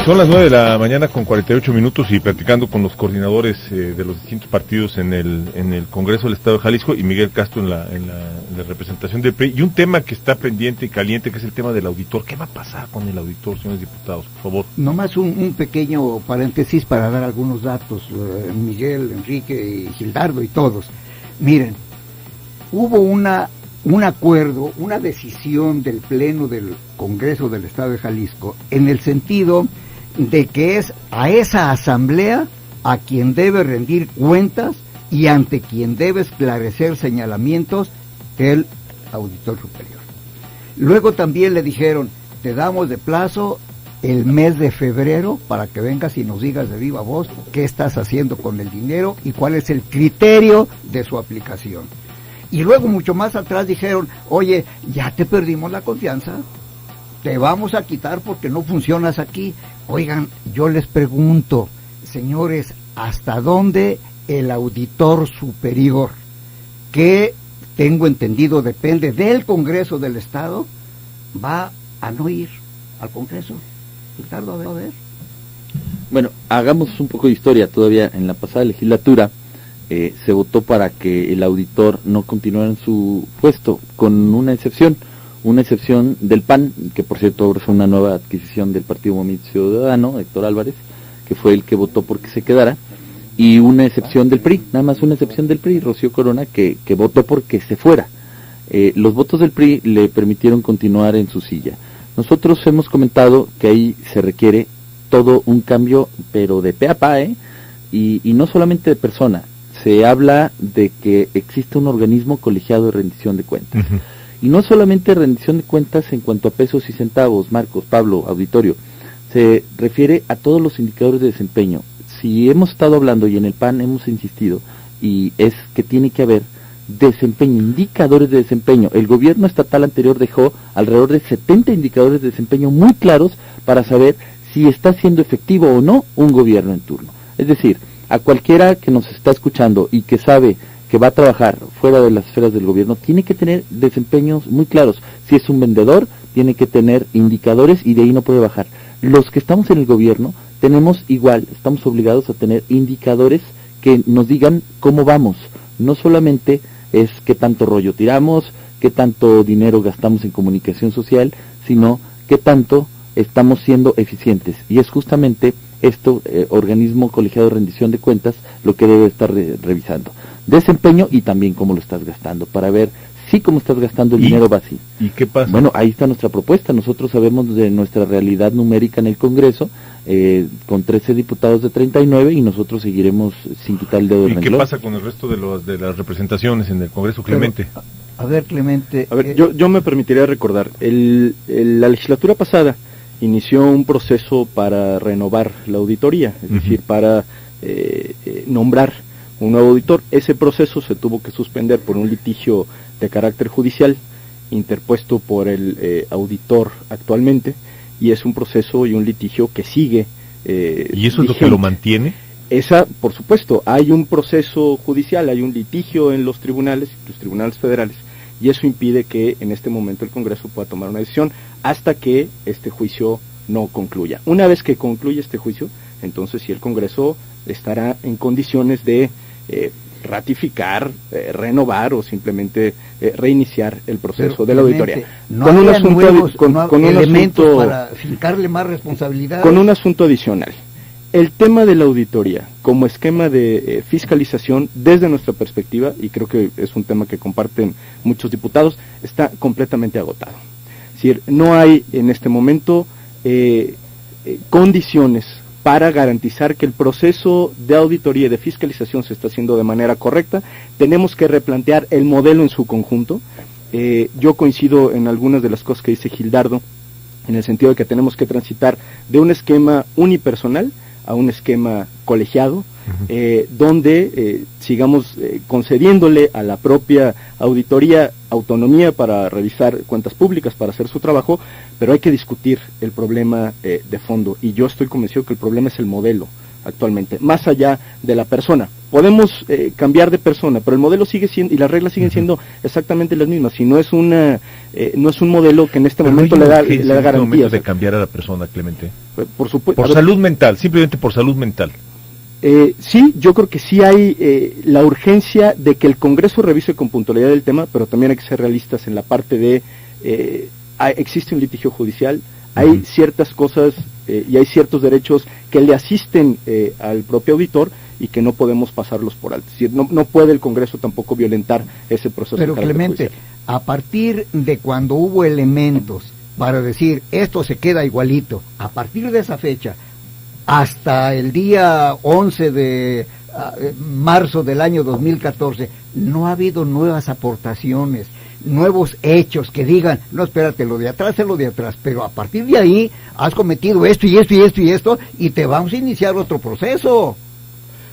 Son las 9 de la mañana con 48 minutos y platicando con los coordinadores de los distintos partidos en el Congreso del Estado de Jalisco y Miguel Castro en la representación del PRI. Y un tema que está pendiente y caliente, que es el tema del auditor. ¿Qué va a pasar con el auditor, señores diputados? Por favor. Nomás un pequeño paréntesis para dar algunos datos, Miguel, Enrique y Gildardo y todos. Miren, hubo un acuerdo, una decisión del Pleno del Congreso del Estado de Jalisco en el sentido de que es a esa asamblea a quien debe rendir cuentas y ante quien debe esclarecer señalamientos el auditor superior. Luego también le dijeron, te damos de plazo el mes de febrero para que vengas y nos digas de viva voz qué estás haciendo con el dinero y cuál es el criterio de su aplicación. Y luego mucho más atrás dijeron, oye, ya te perdimos la confianza, te vamos a quitar porque no funcionas aquí. Oigan, yo les pregunto, señores, ¿hasta dónde el auditor superior, que tengo entendido depende del Congreso del Estado, va a no ir al Congreso? Ricardo, a ver. Bueno, hagamos un poco de historia. Todavía en la pasada legislatura se votó para que el auditor no continuara en su puesto, con una excepción del PAN, que por cierto ahora fue una nueva adquisición del Partido Movimiento Ciudadano, Héctor Álvarez, que fue el que votó porque se quedara, y una excepción del PRI, nada más una excepción del PRI, Rocío Corona, que votó porque se fuera. Los votos del PRI le permitieron continuar en su silla. Nosotros hemos comentado que ahí se requiere todo un cambio, pero de pe a pa, y no solamente de persona. Se habla de que existe un organismo colegiado de rendición de cuentas. Uh-huh. Y no solamente rendición de cuentas en cuanto a pesos y centavos, Marcos, Pablo, auditorio, se refiere a todos los indicadores de desempeño. Si hemos estado hablando y en el PAN hemos insistido, y es que tiene que haber desempeño, indicadores de desempeño. El gobierno estatal anterior dejó alrededor de 70 indicadores de desempeño muy claros para saber si está siendo efectivo o no un gobierno en turno. Es decir, a cualquiera que nos está escuchando y que sabe que va a trabajar fuera de las esferas del gobierno, tiene que tener desempeños muy claros. Si es un vendedor, tiene que tener indicadores y de ahí no puede bajar. Los que estamos en el gobierno tenemos igual, estamos obligados a tener indicadores que nos digan cómo vamos. No solamente es qué tanto rollo tiramos, qué tanto dinero gastamos en comunicación social, sino qué tanto estamos siendo eficientes. Y es justamente esto, organismo colegiado de rendición de cuentas, lo que debe estar revisando. Desempeño y también cómo lo estás gastando, para ver si cómo estás gastando el dinero va así. ¿Y qué pasa? Bueno, ahí está nuestra propuesta. Nosotros sabemos de nuestra realidad numérica en el Congreso, con 13 diputados de 39, y nosotros seguiremos sin quitar el dedo del renglón. ¿Y qué pasa con el resto de las representaciones en el Congreso, Clemente? Pero, a ver, Clemente. A ver, yo me permitiría recordar, la legislatura pasada inició un proceso para renovar la auditoría, es decir, para nombrar un nuevo auditor. Ese proceso se tuvo que suspender por un litigio de carácter judicial interpuesto por el auditor actualmente, y es un proceso y un litigio que sigue ¿Y eso es lo que lo mantiene? Por supuesto, hay un proceso judicial, hay un litigio en los tribunales federales, y eso impide que en este momento el Congreso pueda tomar una decisión hasta que este juicio no concluya. Una vez que concluya este juicio, entonces sí el Congreso estará en condiciones de ratificar, renovar o simplemente reiniciar el proceso de la auditoría. No con un asunto para fincarle más responsabilidad. Con un asunto adicional. El tema de la auditoría como esquema de fiscalización, desde nuestra perspectiva, y creo que es un tema que comparten muchos diputados, está completamente agotado. Es decir, no hay en este momento condiciones para garantizar que el proceso de auditoría y de fiscalización se está haciendo de manera correcta. Tenemos que replantear el modelo en su conjunto. Yo coincido en algunas de las cosas que dice Gildardo, en el sentido de que tenemos que transitar de un esquema unipersonal a un esquema colegiado, donde sigamos concediéndole a la propia auditoría autonomía para revisar cuentas públicas, para hacer su trabajo, pero hay que discutir el problema de fondo, y yo estoy convencido que el problema es el modelo actualmente, más allá de la persona. Podemos cambiar de persona, pero el modelo sigue siendo, y las reglas siguen siendo exactamente las mismas. Si no es no es un modelo que en este momento le da garantías. De cambiar a la persona, Clemente. Por supuesto. Por salud mental, simplemente por salud mental. Sí, yo creo que sí hay la urgencia de que el Congreso revise con puntualidad el tema, pero también hay que ser realistas en la parte de existe un litigio judicial, hay ciertas cosas y hay ciertos derechos que le asisten al propio auditor y que no podemos pasarlos por alto. Es decir, no puede el Congreso tampoco violentar ese proceso. Pero Clemente, a partir de cuando hubo elementos para decir esto se queda igualito, a partir de esa fecha, hasta el día 11 de marzo del año 2014, no ha habido nuevas aportaciones, nuevos hechos que digan, no, espérate, lo de atrás es lo de atrás, pero a partir de ahí has cometido esto y esto y esto y esto, y te vamos a iniciar otro proceso.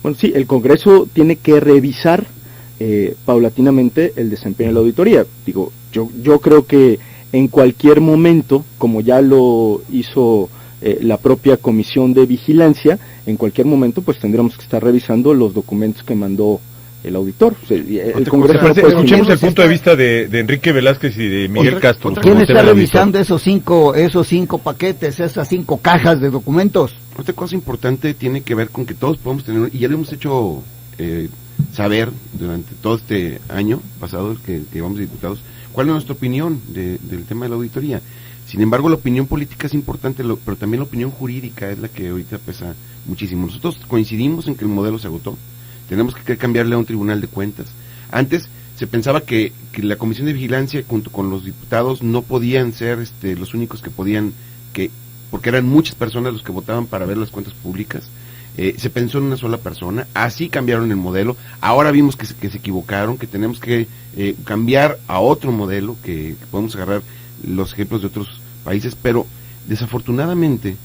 Bueno, sí, el Congreso tiene que revisar paulatinamente el desempeño de la auditoría. Digo, yo creo que en cualquier momento, como ya lo hizo la propia Comisión de Vigilancia, en cualquier momento pues tendremos que estar revisando los documentos que mandó el auditor. O sea, el Congreso escuchemos el punto de vista de Enrique Velázquez y de Miguel Castro. ¿Quién está revisando esos cinco paquetes, esas 5 cajas de documentos? Otra cosa importante tiene que ver con que todos podemos tener, y ya lo hemos hecho saber durante todo este año pasado que llevamos diputados, cuál es nuestra opinión del tema de la auditoría. Sin embargo, la opinión política es importante, pero también la opinión jurídica es la que ahorita pesa muchísimo. Nosotros coincidimos en que el modelo se agotó, tenemos que cambiarle a un tribunal de cuentas. Antes se pensaba que la Comisión de Vigilancia junto con los diputados no podían ser los únicos que podían, porque eran muchas personas los que votaban para ver las cuentas públicas. Se pensó en una sola persona, así cambiaron el modelo. Ahora vimos que se equivocaron, que tenemos que cambiar a otro modelo, que podemos agarrar los ejemplos de otros países, pero desafortunadamente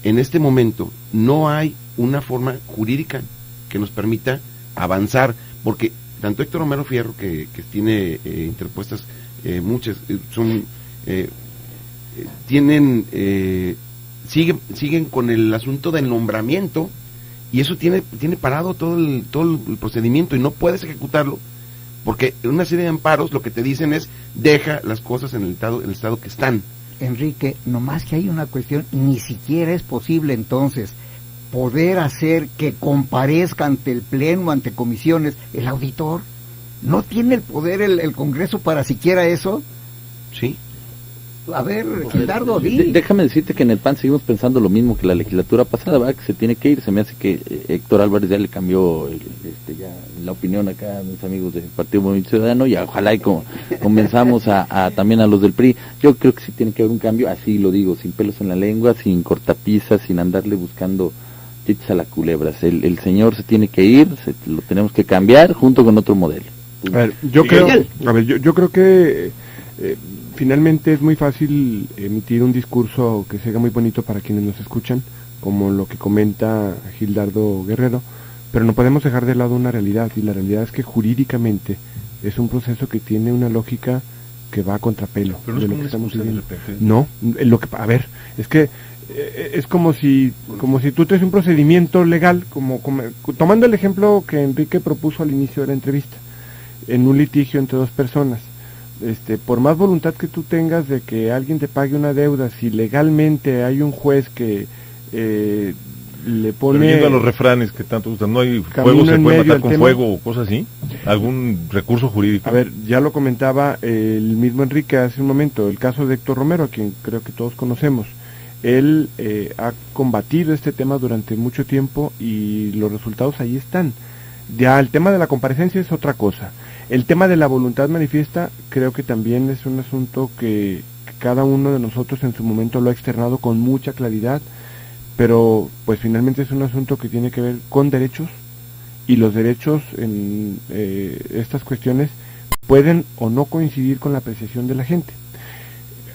en este momento no hay una forma jurídica que nos permita avanzar, porque tanto Héctor Romero Fierro, que tiene interpuestas muchas, siguen con el asunto del nombramiento, y eso tiene parado todo el procedimiento y no puedes ejecutarlo, porque en una serie de amparos lo que te dicen es deja las cosas en el estado que están. Enrique, nomás que hay una cuestión, ni siquiera es posible entonces poder hacer que comparezca ante el Pleno, ante comisiones, el auditor. ¿No tiene el poder el Congreso para siquiera eso? Sí. A ver, Gildardo, déjame decirte que en el PAN seguimos pensando lo mismo que la legislatura pasada, ¿verdad? Que se tiene que ir. Se me hace que Héctor Álvarez ya le cambió ya la opinión acá a mis amigos del Partido Movimiento Ciudadano, y ojalá y convenzamos también a los del PRI. Yo creo que sí tiene que haber un cambio, así lo digo, sin pelos en la lengua, sin cortapisas, sin andarle buscando chichas a la culebra. El señor se tiene que ir, lo tenemos que cambiar junto con otro modelo. A ver, yo creo que finalmente es muy fácil emitir un discurso que se haga muy bonito para quienes nos escuchan, como lo que comenta Gildardo Guerrero, pero no podemos dejar de lado una realidad, y la realidad es que jurídicamente es un proceso que tiene una lógica que va a contrapelo de lo que estamos viviendo. No, a ver, es que es como si tú traes un procedimiento legal, como tomando el ejemplo que Enrique propuso al inicio de la entrevista, en un litigio entre dos personas. Por más voluntad que tú tengas de que alguien te pague una deuda, si legalmente hay un juez que le pone... Yendo a los refranes que tanto gustan, no hay fuego, se puede matar con fuego o cosas así, algún recurso jurídico. A ver, ya lo comentaba el mismo Enrique hace un momento, el caso de Héctor Romero, a quien creo que todos conocemos. Él ha combatido este tema durante mucho tiempo y los resultados ahí están. Ya el tema de la comparecencia es otra cosa. El tema de la voluntad manifiesta creo que también es un asunto que cada uno de nosotros en su momento lo ha externado con mucha claridad, pero pues finalmente es un asunto que tiene que ver con derechos, y los derechos en estas cuestiones pueden o no coincidir con la apreciación de la gente.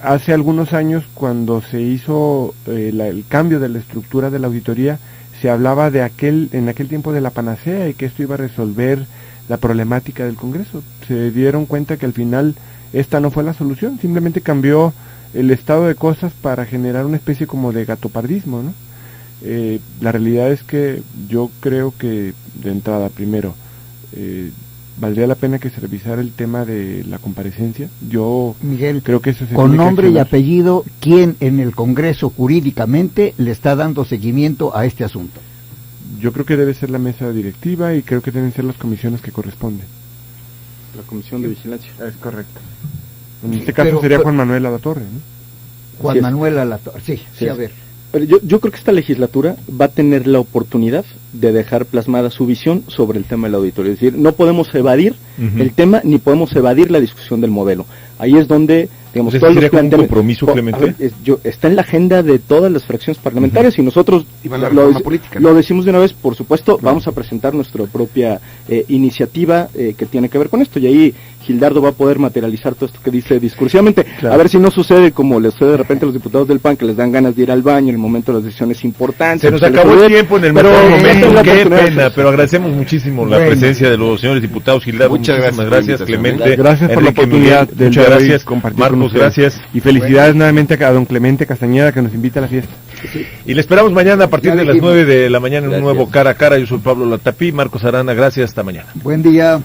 Hace algunos años, cuando se hizo el cambio de la estructura de la auditoría, se hablaba en aquel tiempo de la panacea y que esto iba a resolver la problemática del Congreso. Se dieron cuenta que al final esta no fue la solución, simplemente cambió el estado de cosas para generar una especie como de gatopardismo, ¿no? La realidad es que yo creo que, de entrada, primero, valdría la pena que se revisara el tema de la comparecencia. Yo Miguel, creo que eso se con tiene que nombre y accionar. apellido, ¿quién en el Congreso jurídicamente le está dando seguimiento a este asunto? Yo creo que debe ser la mesa directiva y creo que deben ser las comisiones que corresponden. La Comisión de Vigilancia. Es correcto. En este caso Pero- sería pero- Juan Manuel Alatorre, ¿no? Juan Así es. Manuel Alatorre. Sí, sí, Sí a es. ver. Pero yo creo que esta legislatura va a tener la oportunidad de dejar plasmada su visión sobre el tema de la auditoría. Es decir, no podemos evadir Ujú. el tema ni podemos evadir la discusión del modelo. Ahí es donde, digamos, ¿Ese todos los sería como un planteamientos- compromiso, Clemente? A ver, está en la agenda de todas las fracciones parlamentarias y nosotros Y va la reforma política, ¿no? lo decimos de una vez, por supuesto, vamos a presentar nuestra propia iniciativa que tiene que ver con esto y ahí Gildardo va a poder materializar todo esto que dice discursivamente. Claro. A ver si no sucede como les sucede de repente a los diputados del PAN que les dan ganas de ir al baño en el momento de las decisiones importantes. Se nos pues, acabó les el olvida. tiempo en el Pero mejor esta es momento, la qué oportunidad de pena, hacer. pero agradecemos muchísimo la Bueno. presencia de los señores diputados. Gildardo, Muchas muchísimas gracias gracias, por la invitación. Clemente, Gracias por la Enrique, oportunidad Miguel, del muchas día de hoy gracias, compartir con Marcos, ustedes. gracias. Y felicidades nuevamente a don Clemente Castañeda que nos invita a la fiesta. Y le esperamos mañana a partir Ya de las dijimos. 9 de la mañana en un Gracias. nuevo Cara a Cara. Yo soy Pablo Latapí, Marcos Arana, gracias, hasta mañana. Buen día.